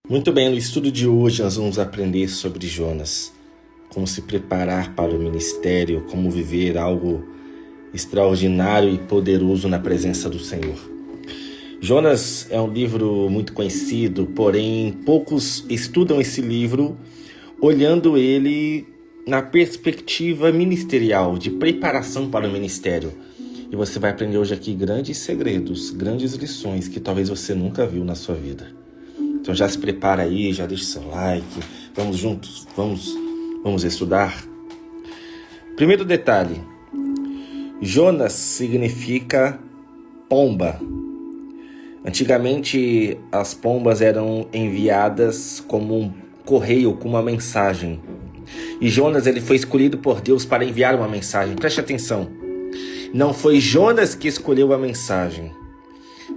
Muito bem, no estudo de hoje nós vamos aprender sobre Jonas, como se preparar para o ministério, como viver algo extraordinário e poderoso na presença do Senhor. Jonas é um livro muito conhecido, porém poucos estudam esse livro olhando ele na perspectiva ministerial, de preparação para o ministério. E você vai aprender hoje aqui grandes segredos, grandes lições que talvez você nunca viu na sua vida. Então já se prepara aí, já deixa seu like, vamos juntos, vamos estudar. Primeiro detalhe, Jonas significa pomba. Antigamente as pombas eram enviadas como um correio, com uma mensagem. E Jonas ele foi escolhido por Deus para enviar uma mensagem. Preste atenção, não foi Jonas que escolheu a mensagem,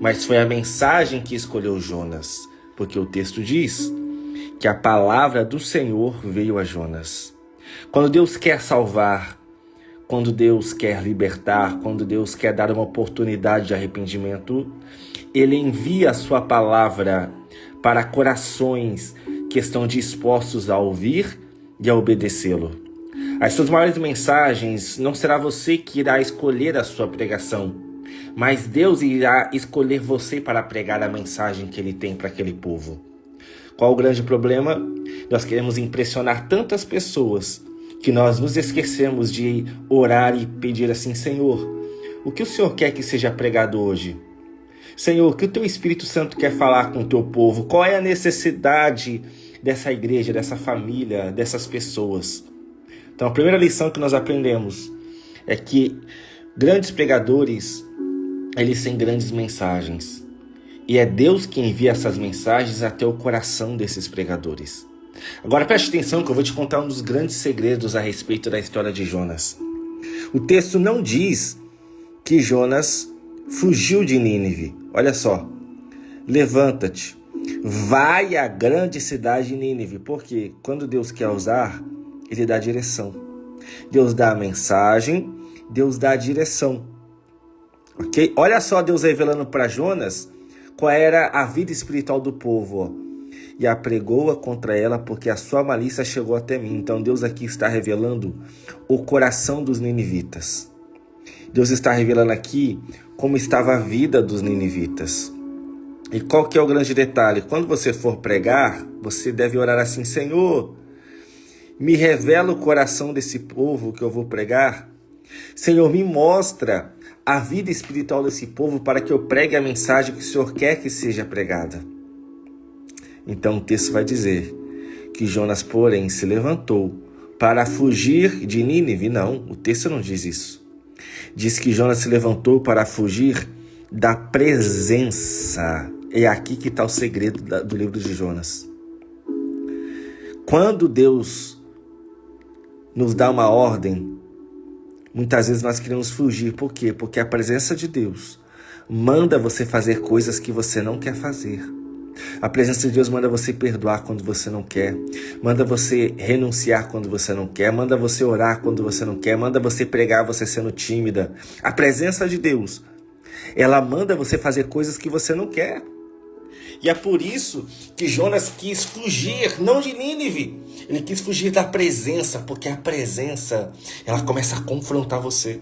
mas foi a mensagem que escolheu Jonas. Porque o texto diz que a palavra do Senhor veio a Jonas. Quando Deus quer salvar, quando Deus quer libertar, quando Deus quer dar uma oportunidade de arrependimento, Ele envia a sua palavra para corações que estão dispostos a ouvir e a obedecê-lo. As suas maiores mensagens não será você que irá escolher a sua pregação, mas Deus irá escolher você para pregar a mensagem que Ele tem para aquele povo. Qual o grande problema? Nós queremos impressionar tantas pessoas que nós nos esquecemos de orar e pedir assim: Senhor, o que o Senhor quer que seja pregado hoje? Senhor, o que o Teu Espírito Santo quer falar com o Teu povo? Qual é a necessidade dessa igreja, dessa família, dessas pessoas? Então a primeira lição que nós aprendemos é que grandes pregadores, eles têm grandes mensagens. E é Deus que envia essas mensagens até o coração desses pregadores. Agora preste atenção que eu vou te contar um dos grandes segredos a respeito da história de Jonas. O texto não diz que Jonas fugiu de Nínive. Olha só. Levanta-te, vai à grande cidade de Nínive. Porque quando Deus quer usar, Ele dá direção. Deus dá a mensagem, Deus dá a direção. Okay? Olha só Deus revelando para Jonas qual era a vida espiritual do povo. Ó. E apregou-a contra ela, porque a sua malícia chegou até mim. Então Deus aqui está revelando o coração dos ninivitas. Deus está revelando aqui como estava a vida dos ninivitas. E qual que é o grande detalhe? Quando você for pregar, você deve orar assim: Senhor, me revela o coração desse povo que eu vou pregar. Senhor, me mostra a vida espiritual desse povo para que eu pregue a mensagem que o Senhor quer que seja pregada. Então o texto vai dizer que Jonas, porém, se levantou para fugir de Nínive. Não, o texto não diz isso. Diz que Jonas se levantou para fugir da presença. É aqui que está o segredo do livro de Jonas. Quando Deus nos dá uma ordem, muitas vezes nós queremos fugir. Por quê? Porque a presença de Deus manda você fazer coisas que você não quer fazer. A presença de Deus manda você perdoar quando você não quer. Manda você renunciar quando você não quer. Manda você orar quando você não quer. Manda você pregar você sendo tímida. A presença de Deus, ela manda você fazer coisas que você não quer. E é por isso que Jonas quis fugir, não de Nínive. Ele quis fugir da presença, porque a presença, ela começa a confrontar você.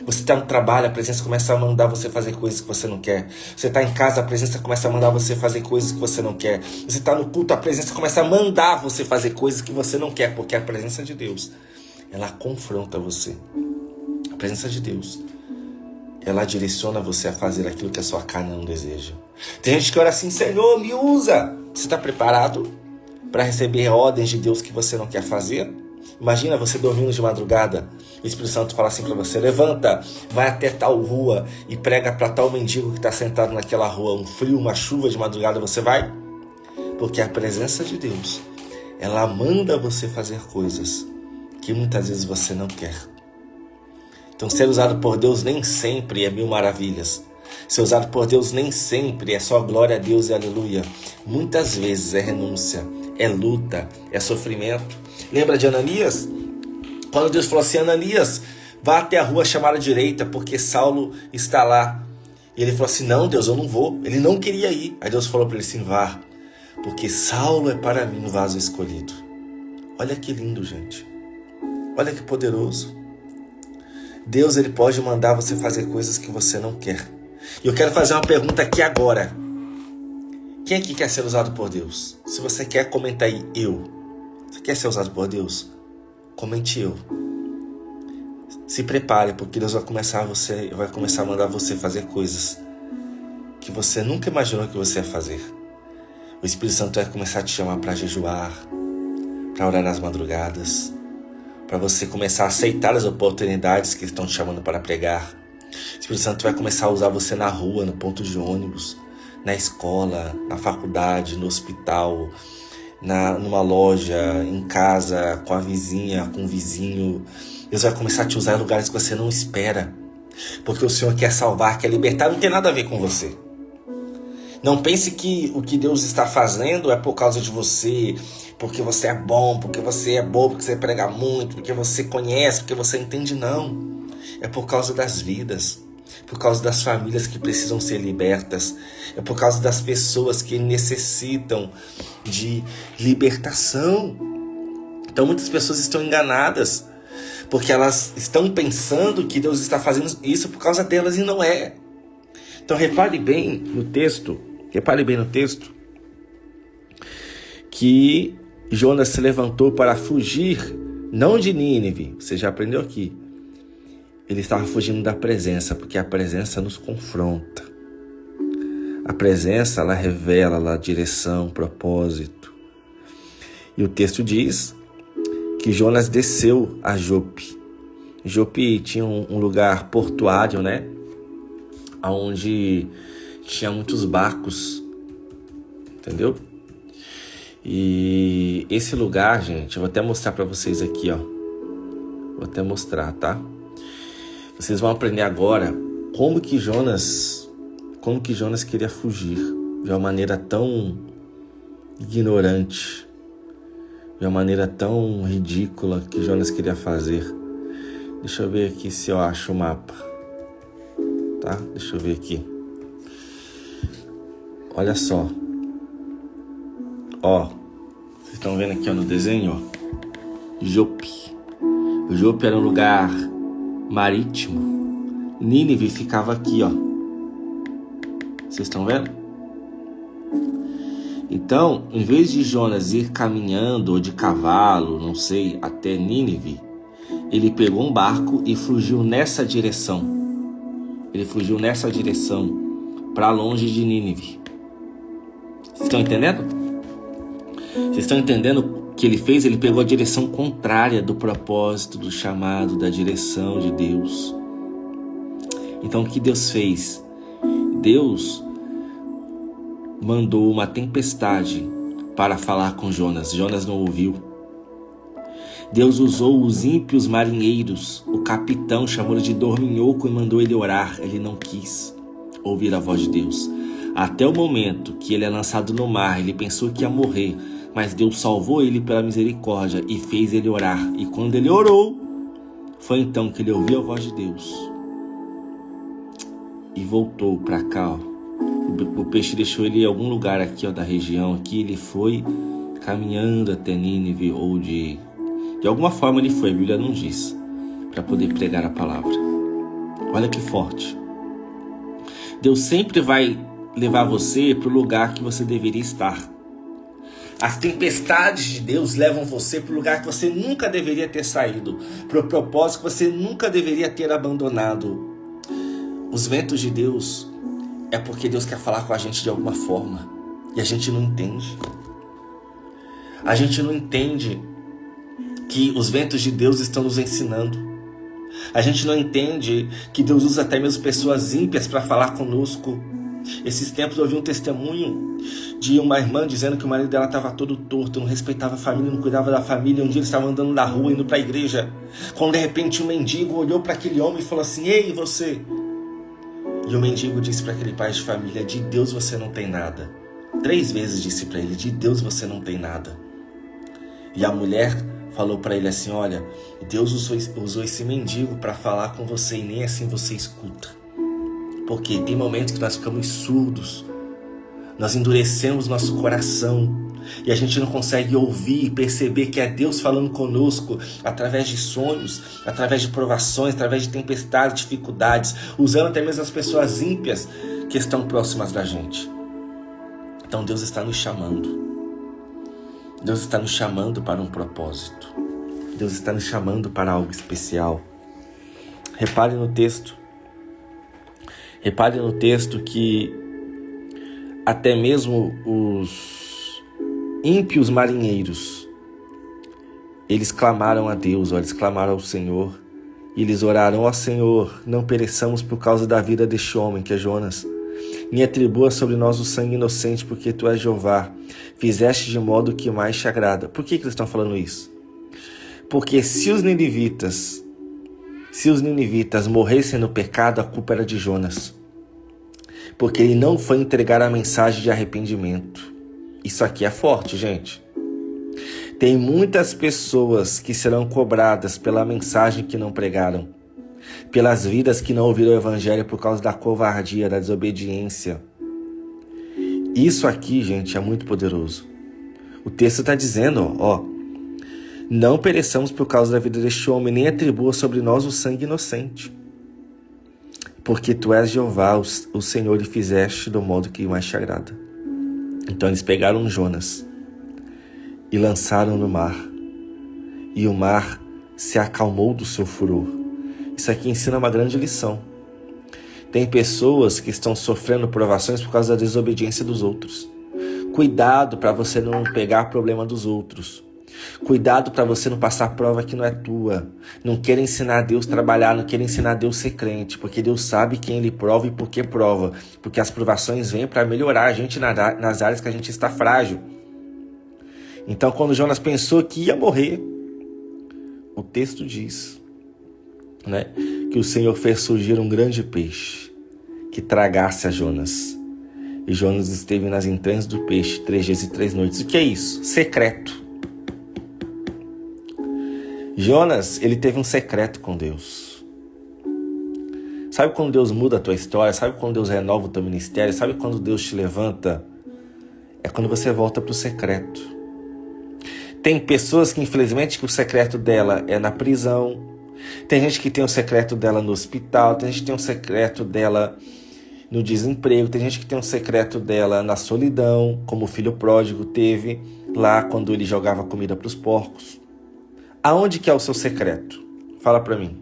Você está no trabalho, a presença começa a mandar você fazer coisas que você não quer. Você está em casa, a presença começa a mandar você fazer coisas que você não quer. Você está no culto, a presença começa a mandar você fazer coisas que você não quer, porque a presença de Deus, ela confronta você. A presença de Deus, ela direciona você a fazer aquilo que a sua carne não deseja. Tem gente que ora assim: Senhor, me usa. Você está preparado para receber ordens de Deus que você não quer fazer? Imagina você dormindo de madrugada, o Espírito Santo fala assim para você: levanta, vai até tal rua e prega para tal mendigo que está sentado naquela rua. Um frio, uma chuva de madrugada, você vai? Porque a presença de Deus, ela manda você fazer coisas que muitas vezes você não quer. Então ser usado por Deus nem sempre é mil maravilhas. Ser usado por Deus nem sempre é só glória a Deus e aleluia. Muitas vezes é renúncia, é luta, é sofrimento. Lembra de Ananias? Quando Deus falou assim: Ananias, vá até a rua chamada direita, porque Saulo está lá. E ele falou assim: não, Deus, eu não vou. Ele não queria ir. Aí Deus falou para ele assim: vá, porque Saulo é para mim um vaso escolhido. Olha que lindo, gente. Olha que poderoso. Deus, ele pode mandar você fazer coisas que você não quer. E eu quero fazer uma pergunta aqui agora. Quem aqui quer ser usado por Deus? Se você quer, comenta aí, eu. Você quer ser usado por Deus? Comente eu. Se prepare, porque Deus vai começar a mandar você fazer coisas que você nunca imaginou que você ia fazer. O Espírito Santo vai começar a te chamar para jejuar, para orar nas madrugadas, para você começar a aceitar as oportunidades que estão te chamando para pregar. O Espírito Santo vai começar a usar você na rua, no ponto de ônibus, na escola, na faculdade, no hospital, numa loja, em casa, com a vizinha, com o vizinho. Deus vai começar a te usar em lugares que você não espera, porque o Senhor quer salvar, quer libertar, não tem nada a ver com você. Não pense que o que Deus está fazendo é por causa de você, porque você é bom, porque você é bom, porque você prega muito, porque você conhece, porque você entende. Não. É por causa das vidas, por causa das famílias que precisam ser libertas, é por causa das pessoas que necessitam de libertação. Então muitas pessoas estão enganadas, porque elas estão pensando que Deus está fazendo isso por causa delas e não é. Então repare bem no texto, que Jonas se levantou para fugir, não de Nínive, você já aprendeu aqui. Ele estava fugindo da presença, porque a presença nos confronta. A presença, ela revela a direção, propósito. E o texto diz que Jonas desceu a Jope. Jope tinha um lugar portuário, né? Onde tinha muitos barcos, entendeu? E esse lugar, gente, eu vou até mostrar para vocês aqui, ó. Vou até mostrar, tá? Vocês vão aprender agora como que Jonas queria fugir de uma maneira tão ignorante, de uma maneira tão ridícula que Jonas queria fazer. Deixa eu ver aqui se eu acho o mapa, tá? Deixa eu ver aqui. Olha só. Ó, vocês estão vendo aqui, ó, no desenho, ó. Jope. Jope era um lugar marítimo. Nínive ficava aqui, ó. Vocês estão vendo? Então, em vez de Jonas ir caminhando ou de cavalo, não sei, até Nínive, ele pegou um barco e fugiu nessa direção. Ele fugiu nessa direção, para longe de Nínive. Vocês estão entendendo? Vocês estão entendendo o que ele fez? Ele pegou a direção contrária do propósito, do chamado, da direção de Deus. Então o que Deus fez? Deus mandou uma tempestade para falar com Jonas. Jonas não ouviu. Deus usou os ímpios marinheiros. O capitão chamou ele de dorminhoco e mandou ele orar. Ele não quis ouvir a voz de Deus. Até o momento que ele é lançado no mar, ele pensou que ia morrer, mas Deus salvou ele pela misericórdia e fez ele orar. E quando ele orou, foi então que ele ouviu a voz de Deus e voltou para cá, ó. O peixe deixou ele em algum lugar aqui, ó, da região aqui. Ele foi caminhando até Nínive, ou de alguma forma ele foi, a Bíblia não diz, para poder pregar a palavra. Olha que forte. Deus sempre vai levar você para o lugar que você deveria estar. As tempestades de Deus levam você para o lugar que você nunca deveria ter saído, para o propósito que você nunca deveria ter abandonado. Os ventos de Deus é porque Deus quer falar com a gente de alguma forma e a gente não entende. A gente não entende que os ventos de Deus estão nos ensinando. A gente não entende que Deus usa até mesmo pessoas ímpias para falar conosco. Esses tempos eu ouvi um testemunho de uma irmã dizendo que o marido dela estava todo torto, não respeitava a família, não cuidava da família. Um dia eles estavam andando na rua, indo para a igreja, quando de repente um mendigo olhou para aquele homem e falou assim: "Ei, você?" E o mendigo disse para aquele pai de família: "De Deus você não tem nada." 3 vezes disse para ele: "De Deus você não tem nada." E a mulher falou para ele assim: "Olha, Deus usou esse mendigo para falar com você e nem assim você escuta." Porque tem momentos que nós ficamos surdos Nós endurecemos nosso coração e a gente não consegue ouvir e perceber que é Deus falando conosco através de sonhos, através de provações, através de tempestades, dificuldades, usando até mesmo as pessoas ímpias que estão próximas da gente. Então Deus está nos chamando. Deus está nos chamando para um propósito. Deus está nos chamando para algo especial. Repare no texto. Repare no texto que até mesmo os ímpios marinheiros, eles clamaram a Deus, eles clamaram ao Senhor, e eles oraram: ó Senhor, não pereçamos por causa da vida deste homem, que é Jonas, nem atribua sobre nós o sangue inocente, porque tu és Jeová, fizeste de modo que mais te agrada. Por que eles estão falando isso? Porque se os ninivitas morressem no pecado, a culpa era de Jonas. Porque ele não foi entregar a mensagem de arrependimento. Isso aqui é forte, gente. Tem muitas pessoas que serão cobradas pela mensagem que não pregaram, pelas vidas que não ouviram o evangelho por causa da covardia, da desobediência. Isso aqui, gente, é muito poderoso. O texto está dizendo, não pereçamos por causa da vida deste homem, nem atribua sobre nós o sangue inocente. Porque tu és Jeová, o Senhor, e fizeste do modo que mais te agrada. Então eles pegaram Jonas e lançaram no mar. E o mar se acalmou do seu furor. Isso aqui ensina uma grande lição. Tem pessoas que estão sofrendo provações por causa da desobediência dos outros. Cuidado para você não pegar problema dos outros. Cuidado para você não passar prova que não é tua. Não queira ensinar Deus a trabalhar, não queira ensinar Deus a ser crente, porque Deus sabe quem Ele prova e por que prova. Porque as provações vêm para melhorar a gente nas áreas que a gente está frágil. Então, quando Jonas pensou que ia morrer, o texto diz, que o Senhor fez surgir um grande peixe que tragasse a Jonas. E Jonas esteve nas entranhas do peixe 3 dias e 3 noites. O que é isso? Secreto. Jonas, ele teve um secreto com Deus. Sabe quando Deus muda a tua história? Sabe quando Deus renova o teu ministério? Sabe quando Deus te levanta? É quando você volta para o secreto. Tem pessoas que, infelizmente, que o secreto dela é na prisão. Tem gente que tem o secreto dela no hospital. Tem gente que tem o secreto dela no desemprego. Tem gente que tem o secreto dela na solidão, como o filho pródigo teve lá quando ele jogava comida para os porcos. Aonde que é o seu secreto? Fala para mim.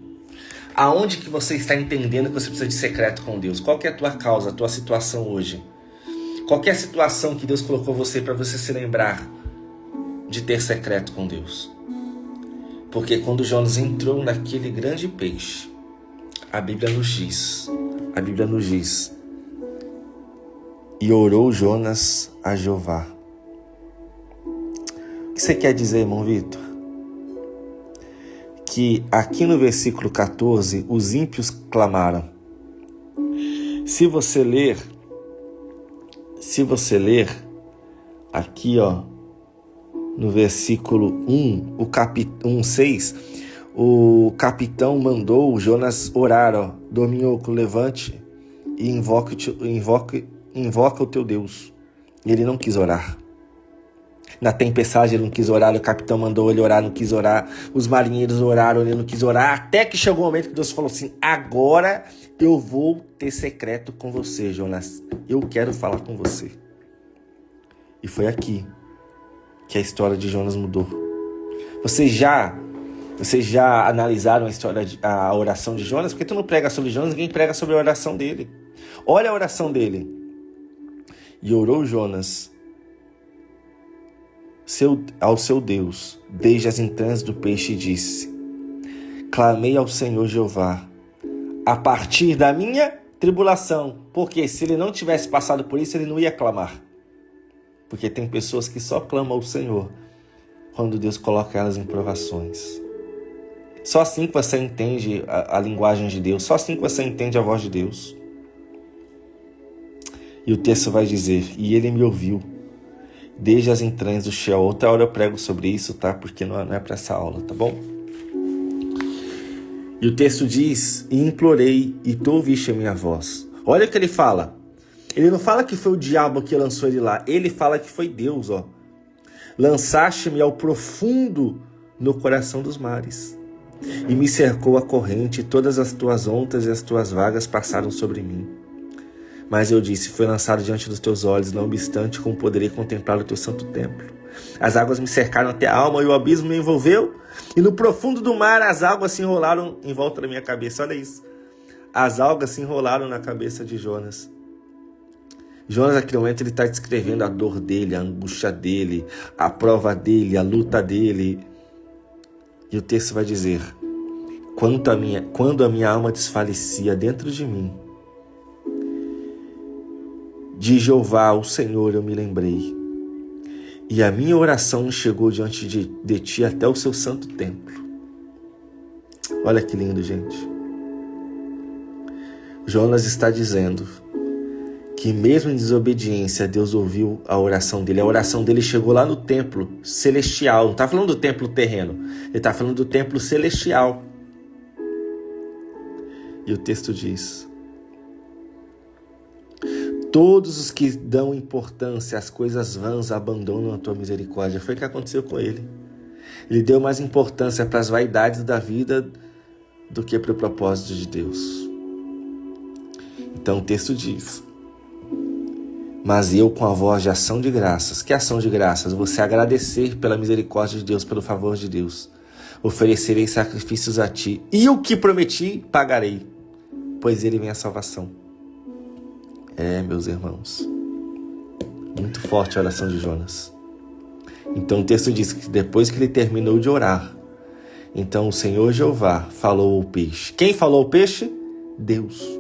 Aonde que você está entendendo que você precisa de secreto com Deus? Qual que é a tua causa, a tua situação hoje? Qual que é a situação que Deus colocou você para você se lembrar de ter secreto com Deus? Porque quando Jonas entrou naquele grande peixe, a Bíblia nos diz, e orou Jonas a Jeová. O que você quer dizer, irmão Vitor? Que aqui no versículo 14, os ímpios clamaram. Se você ler aqui, no versículo 1:6, o capitão mandou Jonas orar, Dorminhoco, levante e invoca o teu Deus. E ele não quis orar. Na tempestade ele não quis orar, o capitão mandou ele orar, não quis orar. Os marinheiros oraram, ele não quis orar. Até que chegou o momento que Deus falou assim: agora eu vou ter secreto com você, Jonas. Eu quero falar com você. E foi aqui que a história de Jonas mudou. Vocês já analisaram a oração de Jonas? Porque tu não prega sobre Jonas, ninguém prega sobre a oração dele. Olha a oração dele. E orou Jonas ao seu Deus, desde as entranhas do peixe, e disse: clamei ao Senhor Jeová, a partir da minha tribulação. Porque se ele não tivesse passado por isso, ele não ia clamar. Porque tem pessoas que só clamam ao Senhor quando Deus coloca elas em provações. Só assim que você entende a linguagem de Deus, só assim que você entende a voz de Deus. E o texto vai dizer: e ele me ouviu desde as entranhas do Sheol. Outra hora eu prego sobre isso, tá? Porque não é para essa aula, tá bom? E o texto diz: e implorei, e tu ouviste a minha voz. Olha o que ele fala: Ele não fala que foi o diabo que lançou ele lá. Ele fala que foi Deus, ó. Lançaste-me ao profundo no coração dos mares. E me cercou a corrente, e todas as tuas ondas e as tuas vagas passaram sobre mim. Mas eu disse, foi lançado diante dos teus olhos, não obstante, como poderei contemplar o teu santo templo. As águas me cercaram até a alma, e o abismo me envolveu, e no profundo do mar as águas se enrolaram em volta da minha cabeça. Olha isso. As algas se enrolaram na cabeça de Jonas. Jonas, naquele momento, ele está descrevendo a dor dele, a angústia dele, a prova dele, a luta dele. E o texto vai dizer, quando a minha alma desfalecia dentro de mim, de Jeová, o Senhor, eu me lembrei. E a minha oração chegou diante de ti até o seu santo templo. Olha que lindo, gente. Jonas está dizendo que mesmo em desobediência, Deus ouviu a oração dele. A oração dele chegou lá no templo celestial. Não está falando do templo terreno. Ele está falando do templo celestial. E o texto diz, todos os que dão importância às coisas vãs abandonam a tua misericórdia. Foi o que aconteceu com ele. Ele deu mais importância para as vaidades da vida do que para o propósito de Deus. Então o texto diz, mas eu com a voz de ação de graças. Que ação de graças? Você agradecer pela misericórdia de Deus, pelo favor de Deus. Oferecerei sacrifícios a ti, e o que prometi pagarei, pois ele vem a salvação. Meus irmãos, muito forte a oração de Jonas. Então o texto diz que depois que ele terminou de orar, então o Senhor Jeová falou ao peixe. Quem falou ao peixe? Deus.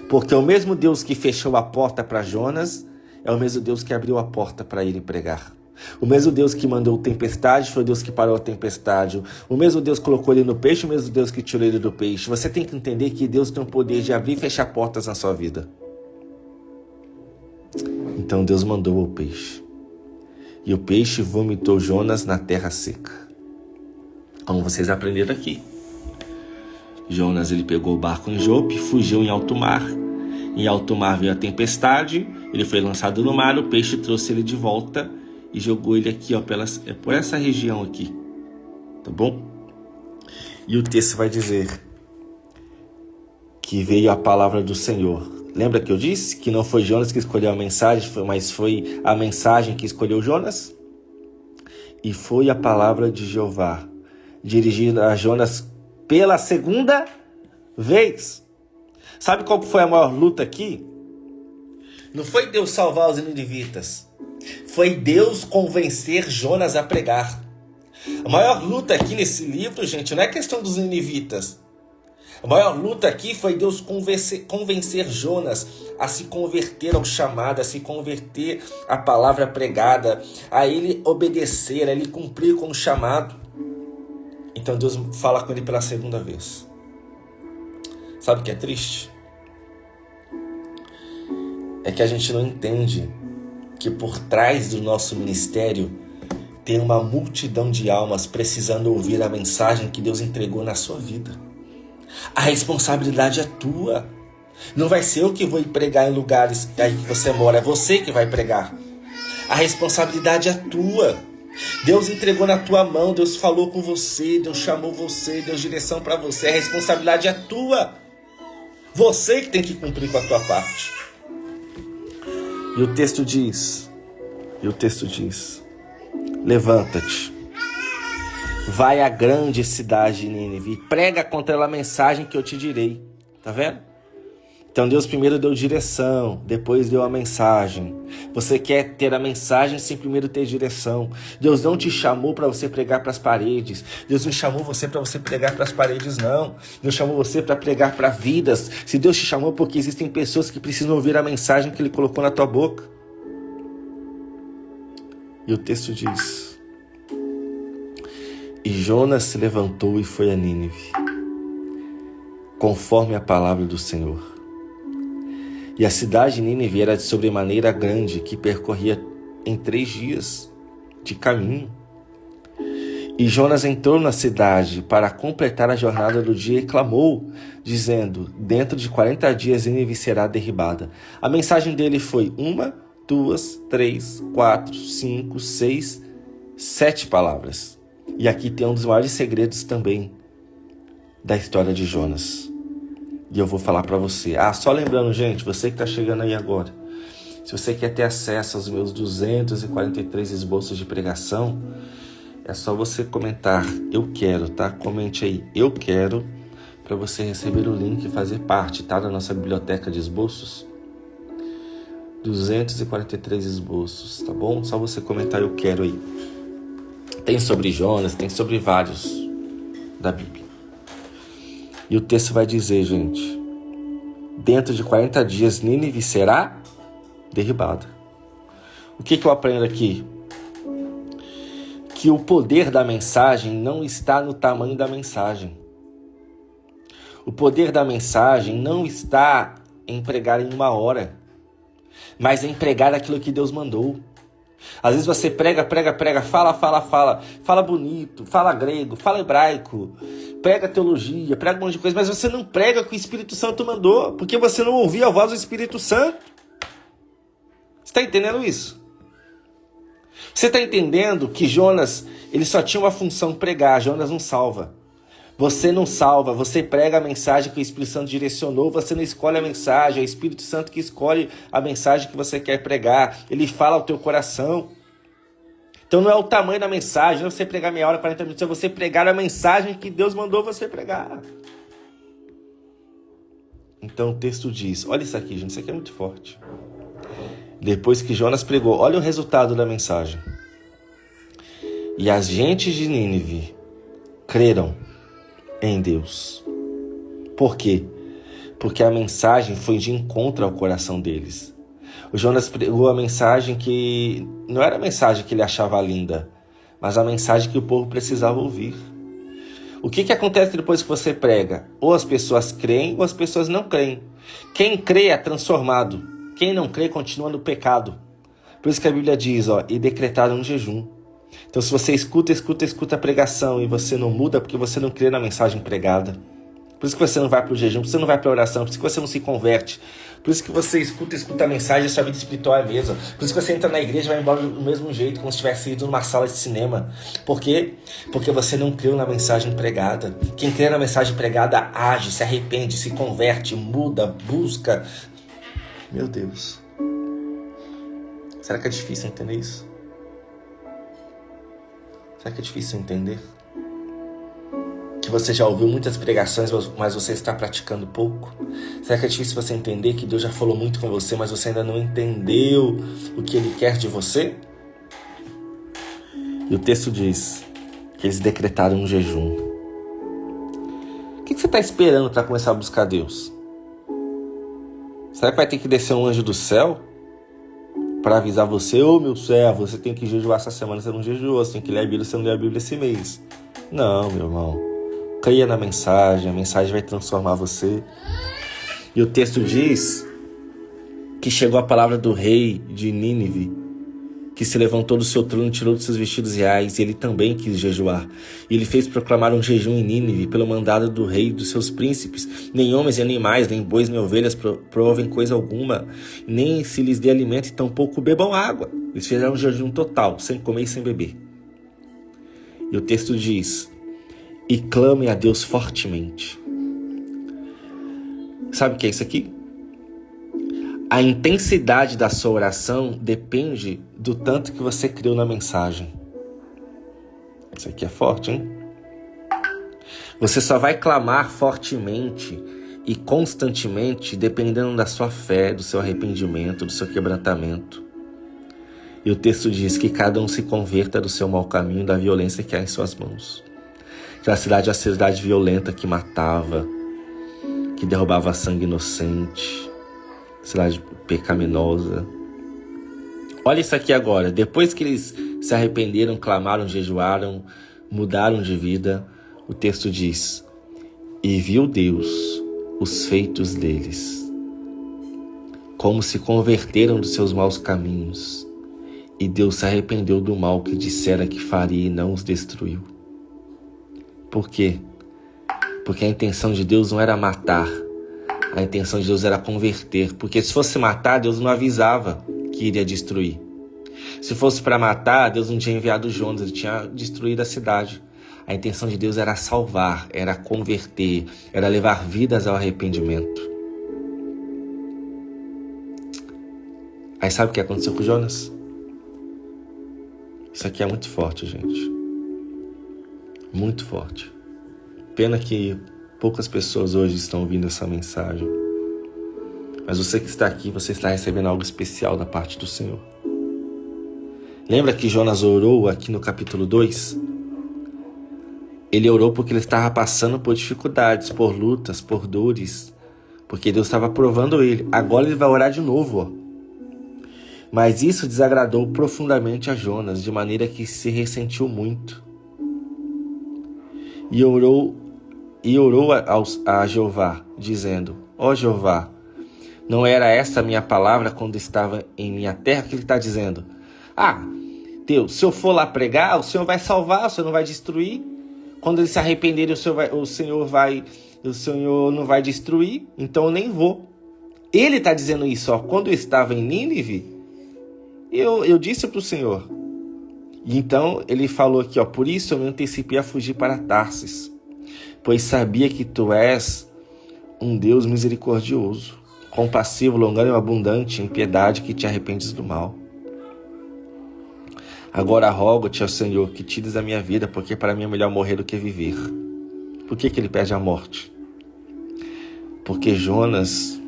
Porque o mesmo Deus que fechou a porta para Jonas é o mesmo Deus que abriu a porta para ele pregar. O mesmo Deus que mandou tempestade foi o Deus que parou a tempestade. O mesmo Deus que colocou ele no peixe, o mesmo Deus que tirou ele do peixe. Você tem que entender que Deus tem o poder de abrir e fechar portas na sua vida. Então Deus mandou o peixe. E o peixe vomitou Jonas na terra seca. Como vocês aprenderam aqui. Jonas, ele pegou o barco em Jope, fugiu em alto mar. Em alto mar veio a tempestade, ele foi lançado no mar, o peixe trouxe ele de volta e jogou ele aqui, ó, por essa região aqui, tá bom? E o texto vai dizer que veio a palavra do Senhor. Lembra que eu disse que não foi Jonas que escolheu a mensagem, mas foi a mensagem que escolheu Jonas? E foi a palavra de Jeová, dirigida a Jonas pela segunda vez. Sabe qual foi a maior luta aqui? Não foi Deus salvar os ninivitas. Foi Deus convencer Jonas a pregar. A maior luta aqui nesse livro, gente, não é questão dos ninivitas. A maior luta aqui foi Deus convencer Jonas a se converter ao chamado, a se converter à palavra pregada, a ele obedecer, a ele cumprir com o chamado. Então Deus fala com ele pela segunda vez. Sabe o que é triste? É que a gente não entende que por trás do nosso ministério tem uma multidão de almas precisando ouvir a mensagem que Deus entregou na sua vida. A responsabilidade é tua. Não vai ser eu que vou pregar em lugares aí que você mora, é você que vai pregar. A responsabilidade é tua. Deus entregou na tua mão, Deus falou com você, Deus chamou você, deu direção para você. A responsabilidade é tua. Você que tem que cumprir com a tua parte. E o texto diz, levanta-te, vai à grande cidade de Nínive, prega contra ela a mensagem que eu te direi. Tá vendo? Então Deus primeiro deu direção, depois deu a mensagem. Você quer ter a mensagem sem primeiro ter direção. Deus não te chamou para você pregar para as paredes. Deus não chamou você para você pregar para as paredes, não. Deus chamou você para pregar para vidas. Se Deus te chamou, porque existem pessoas que precisam ouvir a mensagem que Ele colocou na tua boca. E o texto diz: e Jonas se levantou e foi a Nínive, conforme a palavra do Senhor. E a cidade de Nínive era de sobremaneira grande, que percorria em 3 dias de caminho. E Jonas entrou na cidade para completar a jornada do dia e clamou, dizendo: dentro de 40 dias Nínive será derribada. A mensagem dele foi 1, 2, 3, 4, 5, 6, 7 palavras. E aqui tem um dos maiores segredos também da história de Jonas. E eu vou falar para você. Só lembrando, gente, você que está chegando aí agora, se você quer ter acesso aos meus 243 esboços de pregação, é só você comentar "eu quero", tá? Comente aí "eu quero", para você receber o link e fazer parte, tá? Da nossa biblioteca de esboços. 243 esboços, tá bom? Só você comentar "eu quero" aí. Tem sobre Jonas, tem sobre vários da Bíblia. E o texto vai dizer, gente, dentro de 40 dias Nínive será derribada. O que eu aprendo aqui? Que o poder da mensagem não está no tamanho da mensagem. O poder da mensagem não está em pregar em 1 hora, mas em pregar aquilo que Deus mandou. Às vezes você prega, fala bonito, fala grego, fala hebraico, prega teologia, prega um monte de coisa, mas você não prega o que o Espírito Santo mandou, porque você não ouviu a voz do Espírito Santo. Você está entendendo isso? Você está entendendo que Jonas, ele só tinha uma função: pregar. Jonas não salva. Você não salva, você prega a mensagem que o Espírito Santo direcionou, você não escolhe a mensagem, é o Espírito Santo que escolhe a mensagem que você quer pregar. Ele fala ao teu coração. Então não é o tamanho da mensagem, não é você pregar meia hora, 40 minutos, é você pregar a mensagem que Deus mandou você pregar. Então o texto diz, olha isso aqui, gente, isso aqui é muito forte. Depois que Jonas pregou, olha o resultado da mensagem. E as gentes de Nínive creram em Deus. Por quê? Porque a mensagem foi de encontro ao coração deles. O Jonas pregou a mensagem que não era a mensagem que ele achava linda, mas a mensagem que o povo precisava ouvir. O que acontece depois que você prega? Ou as pessoas creem ou as pessoas não creem. Quem crê é transformado. Quem não crê continua no pecado. Por isso que a Bíblia diz, e decretaram um jejum. Então se você escuta a pregação e você não muda porque você não crê na mensagem pregada. Por isso que você não vai para o jejum, por isso que você não vai para a oração, por isso que você não se converte. Por isso que você escuta a mensagem e a sua vida espiritual é a mesma. Por isso que você entra na igreja e vai embora do mesmo jeito, como se tivesse ido numa sala de cinema. Por quê? Porque você não creu na mensagem pregada. Quem crê na mensagem pregada age, se arrepende, se converte, muda, busca. Meu Deus. Será que é difícil entender isso? Será que é difícil entender? Que você já ouviu muitas pregações, mas você está praticando pouco? Será que é difícil você entender que Deus já falou muito com você, mas você ainda não entendeu o que Ele quer de você? E o texto diz que eles decretaram um jejum. O que você está esperando para começar a buscar Deus? Será que vai ter que descer um anjo do céu para avisar você: meu servo, você tem que jejuar essa semana, você não jejuou, você tem que ler a Bíblia, você não leu a Bíblia esse mês? Não, meu irmão. Creia na mensagem, a mensagem vai transformar você. E o texto diz que chegou a palavra do rei de Nínive, que se levantou do seu trono, tirou dos seus vestidos reais, e ele também quis jejuar. E ele fez proclamar um jejum em Nínive, pelo mandado do rei e dos seus príncipes. Nem homens e animais, nem bois nem ovelhas provem coisa alguma, nem se lhes dê alimento, e tampouco bebam água. Eles fizeram um jejum total, sem comer e sem beber. E o texto diz: e clamem a Deus fortemente. Sabe o que é isso aqui? A intensidade da sua oração depende do tanto que você creu na mensagem. Isso aqui é forte, hein? Você só vai clamar fortemente e constantemente dependendo da sua fé, do seu arrependimento, do seu quebrantamento. E o texto diz que cada um se converta do seu mau caminho, da violência que há em suas mãos. Aquela cidade é uma cidade violenta que matava, que derrubava sangue inocente, cidade pecaminosa. Olha isso aqui agora. Depois que eles se arrependeram, clamaram, jejuaram, mudaram de vida, o texto diz: e viu Deus os feitos deles, como se converteram dos seus maus caminhos, e Deus se arrependeu do mal que dissera que faria e não os destruiu. Por quê? Porque a intenção de Deus não era matar. A intenção de Deus era converter. Porque se fosse matar, Deus não avisava que iria destruir. Se fosse para matar, Deus não tinha enviado Jonas, ele tinha destruído a cidade. A intenção de Deus era salvar, era converter, era levar vidas ao arrependimento. Aí sabe o que aconteceu com Jonas? Isso aqui é muito forte, gente. Muito forte. Pena que poucas pessoas hoje estão ouvindo essa mensagem. Mas você que está aqui, você está recebendo algo especial da parte do Senhor. Lembra que Jonas orou aqui no capítulo 2? Ele orou porque ele estava passando por dificuldades, por lutas, por dores, porque Deus estava provando ele. Agora ele vai orar de novo, ó. Mas isso desagradou profundamente a Jonas, de maneira que se ressentiu muito. E orou a Jeová, dizendo: ó Jeová, não era essa a minha palavra quando estava em minha terra? Que ele está dizendo: ah, Deus, se eu for lá pregar, o Senhor vai salvar, o Senhor não vai destruir. Quando eles se arrependerem, o Senhor não vai destruir, então eu nem vou. Ele está dizendo isso, ó. Quando eu estava em Nínive, eu disse para o Senhor. E então ele falou aqui, ó: por isso eu me antecipei a fugir para Tarsis, pois sabia que tu és um Deus misericordioso, compassivo, longânimo, abundante em piedade, que te arrependes do mal. Agora rogo-te ao Senhor que tires a minha vida, porque para mim é melhor morrer do que viver. Por que ele pede a morte? Porque Jonas,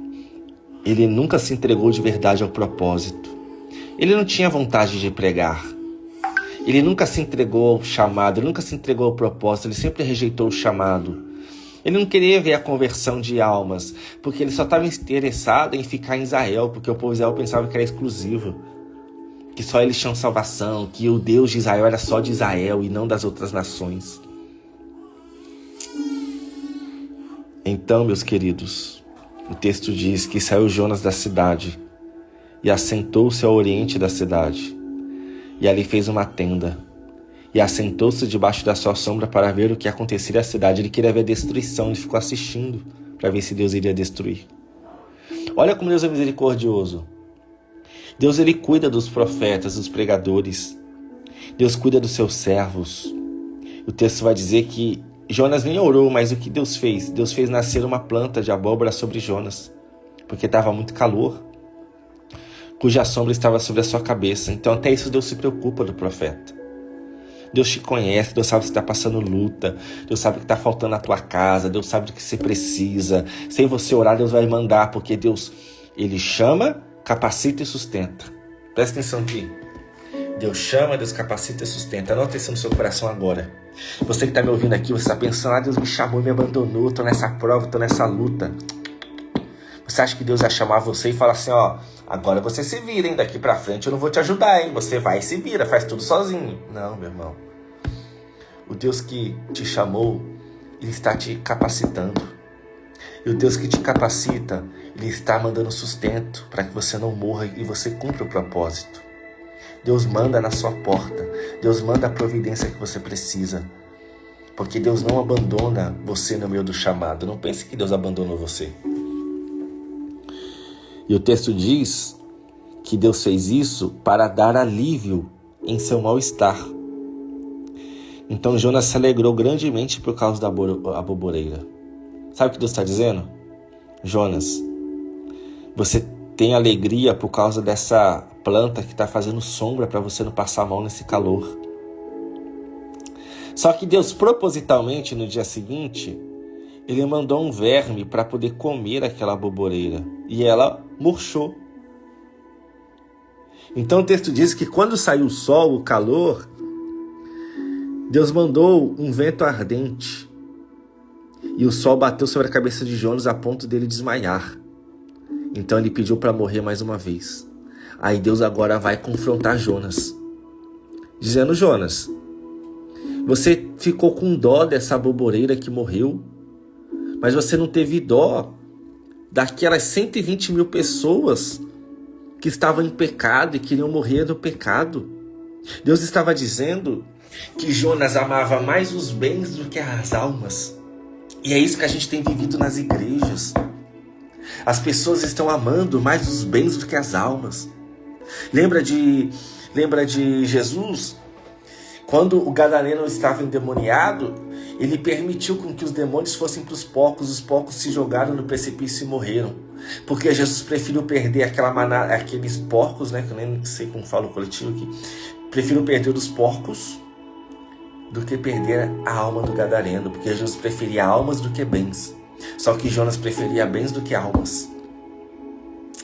ele nunca se entregou de verdade ao propósito. Ele não tinha vontade de pregar. Ele nunca se entregou ao chamado, ele nunca se entregou ao propósito, ele sempre rejeitou o chamado. Ele não queria ver a conversão de almas, porque ele só estava interessado em ficar em Israel, porque o povo de Israel pensava que era exclusivo, que só eles tinham salvação, que o Deus de Israel era só de Israel e não das outras nações. Então, meus queridos, o texto diz que saiu Jonas da cidade e assentou-se ao oriente da cidade. E ali fez uma tenda e assentou-se debaixo da sua sombra para ver o que aconteceria à cidade. Ele queria ver a destruição, ele ficou assistindo para ver se Deus iria destruir. Olha como Deus é misericordioso. Deus, ele cuida dos profetas, dos pregadores. Deus cuida dos seus servos. O texto vai dizer que Jonas nem orou, mas o que Deus fez? Deus fez nascer uma planta de abóbora sobre Jonas, porque estava muito calor, cuja sombra estava sobre a sua cabeça. Então até isso Deus se preocupa do profeta. Deus te conhece, Deus sabe que você está passando luta, Deus sabe que está faltando na tua casa, Deus sabe do que você precisa. Sem você orar, Deus vai mandar, porque Deus, ele chama, capacita e sustenta. Presta atenção aqui. Deus chama, Deus capacita e sustenta. Anota isso no seu coração agora. Você que está me ouvindo aqui, você está pensando: Deus me chamou e me abandonou, estou nessa prova, estou nessa luta. Você acha que Deus vai chamar você e falar assim: agora você se vira, hein? Daqui pra frente eu não vou te ajudar, hein? Você vai e se vira, faz tudo sozinho. Não, meu irmão. O Deus que te chamou, ele está te capacitando. E o Deus que te capacita, ele está mandando sustento para que você não morra e você cumpra o propósito. Deus manda na sua porta. Deus manda a providência que você precisa. Porque Deus não abandona você no meio do chamado. Não pense que Deus abandonou você. E o texto diz que Deus fez isso para dar alívio em seu mal-estar. Então Jonas se alegrou grandemente por causa da aboboreira. Sabe o que Deus está dizendo? Jonas, você tem alegria por causa dessa planta que está fazendo sombra para você não passar mal nesse calor. Só que Deus, propositalmente, no dia seguinte, ele mandou um verme para poder comer aquela aboboreira. E ela murchou. Então o texto diz que quando saiu o sol, o calor, Deus mandou um vento ardente. E o sol bateu sobre a cabeça de Jonas a ponto dele desmaiar. Então ele pediu para morrer mais uma vez. Aí Deus agora vai confrontar Jonas, dizendo: Jonas, você ficou com dó dessa aboboreira que morreu, mas você não teve dó daquelas 120 mil pessoas que estavam em pecado e queriam morrer do pecado. Deus estava dizendo que Jonas amava mais os bens do que as almas. E é isso que a gente tem vivido nas igrejas. As pessoas estão amando mais os bens do que as almas. Lembra de Jesus? Quando o gadareno estava endemoniado, ele permitiu com que os demônios fossem para os porcos se jogaram no precipício e morreram. Porque Jesus preferiu perder aqueles porcos, né? Que eu nem sei como fala o coletivo aqui. Preferiu perder os porcos do que perder a alma do gadareno. Porque Jesus preferia almas do que bens. Só que Jonas preferia bens do que almas.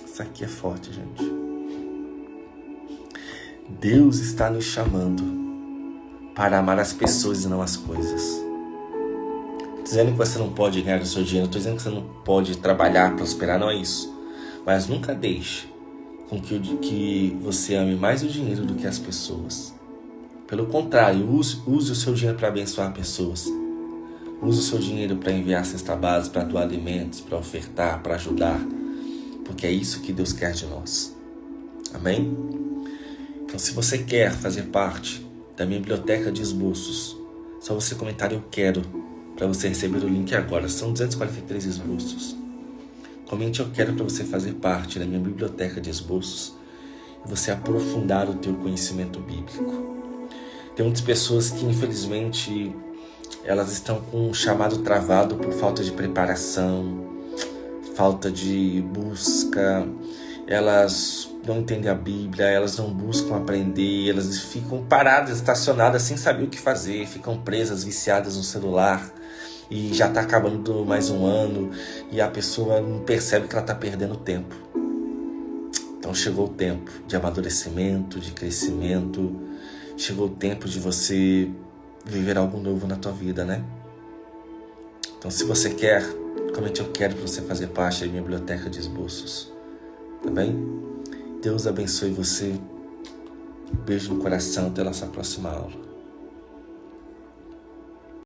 Isso aqui é forte, gente. Deus está nos chamando para amar as pessoas e não as coisas. Dizendo que você não pode ganhar o seu dinheiro, estou dizendo que você não pode trabalhar, prosperar, não é isso. Mas nunca deixe com que você ame mais o dinheiro do que as pessoas. Pelo contrário, use o seu dinheiro para abençoar pessoas. Use o seu dinheiro para enviar cesta básica, para doar alimentos, para ofertar, para ajudar. Porque é isso que Deus quer de nós. Amém? Então, se você quer fazer parte da minha biblioteca de esboços, só você comentar eu quero, para você receber o link agora. São 243 esboços. Comente eu quero para você fazer parte da minha biblioteca de esboços e você aprofundar o teu conhecimento bíblico. Tem muitas pessoas que, infelizmente, elas estão com um chamado travado por falta de preparação, falta de busca, elas não entendem a Bíblia, elas não buscam aprender, elas ficam paradas, estacionadas, sem saber o que fazer, ficam presas, viciadas no celular e já está acabando mais um ano e a pessoa não percebe que ela está perdendo tempo. Então chegou o tempo de amadurecimento, de crescimento, chegou o tempo de você viver algo novo na tua vida, né? Então, se você quer, comente eu quero para você fazer parte da minha biblioteca de esboços. Tá bem? Deus abençoe você. Um beijo no coração. Até a nossa próxima aula.